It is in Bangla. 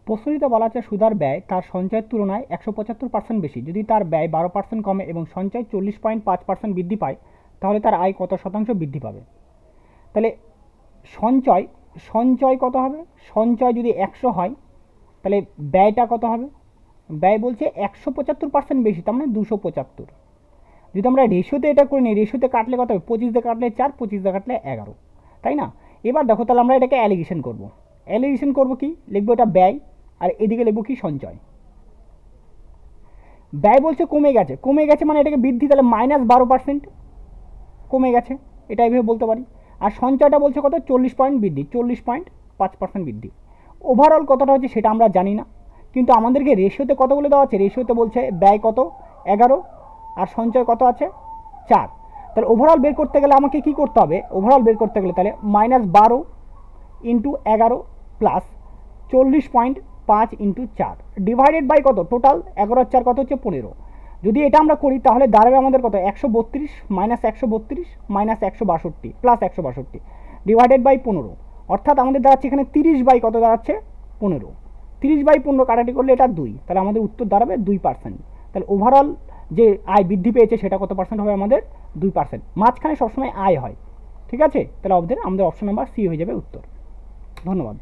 প্রশ্নটিতে বলা আছে সুধার ব্যয় তার সঞ্চয়ের তুলনায় 175% বেশি। যদি তার ব্যয় 12% কমে এবং সঞ্চয় 40.5% বৃদ্ধি পায়, তাহলে তার আয় কত শতাংশ বৃদ্ধি পাবে? তাহলে সঞ্চয় সঞ্চয় কত হবে? সঞ্চয় যদি 100 হয়, তাহলে ব্যয়টা কত হবে? ব্যয় বলছে 175% বেশি, তার মানে 275। যদি আমরা রেশিওতে এটা করে নিই, রেশিওতে কাটলে কত হবে? 25 দিয়ে কাটলে 4, 25 দিয়ে কাটলে 11, তাই না? এবার দেখো, তাহলে আমরা এটাকে অ্যালিগেশন করব। অ্যালিগেশন করবো কি? লিখবো এটা ব্যয়, আর এদিকে লিখবো কি? সঞ্চয়। ব্যয় বলছে কমে গেছে, কমে গেছে মানে এটাকে বৃদ্ধি, তাহলে -12% কমে গেছে, এটা এইভাবে বলতে পারি। আর সঞ্চয়টা বলছে কত? 40 পয়েন্ট বৃদ্ধি, 40.5% বৃদ্ধি। ওভারঅল কতটা হচ্ছে সেটা আমরা জানি না, কিন্তু আমাদেরকে রেশিওতে কত বলে দেওয়া আছে? রেশিওতে বলছে ব্যয় কত? 11, আর সঞ্চয় কত আছে? 4। তাহলে ওভারঅল বের করতে গেলে আমাকে কি করতে হবে? ওভারঅল বের করতে গেলে তাহলে -12 into 11 plus 40.5 into 4 divided by কত? টোটাল 11 আর 4 কত হচ্ছে? 15। যদি এটা আমরা করি তাহলে দাঁড়াবে আমাদের কত? 132 minus 132 minus 162 plus 162 divided by 15, অর্থাৎ আমাদের দাঁড়াচ্ছে এখানে 30 বাই কত দাঁড়াচ্ছে? 15। 30 বাই 15 কাটাটি করলে এটা 2, তাহলে আমাদের উত্তর দাঁড়াবে 2%। তাহলে ওভারঅল যে আয় বৃদ্ধি পেয়েছে সেটা কত পার্সেন্ট হবে আমাদের? 2%। মাঝখানে সবসময় আয় হয়, ঠিক আছে? তাহলে আমাদের অপশন নাম্বার সি হয়ে যাবে উত্তর। ধন্যবাদ।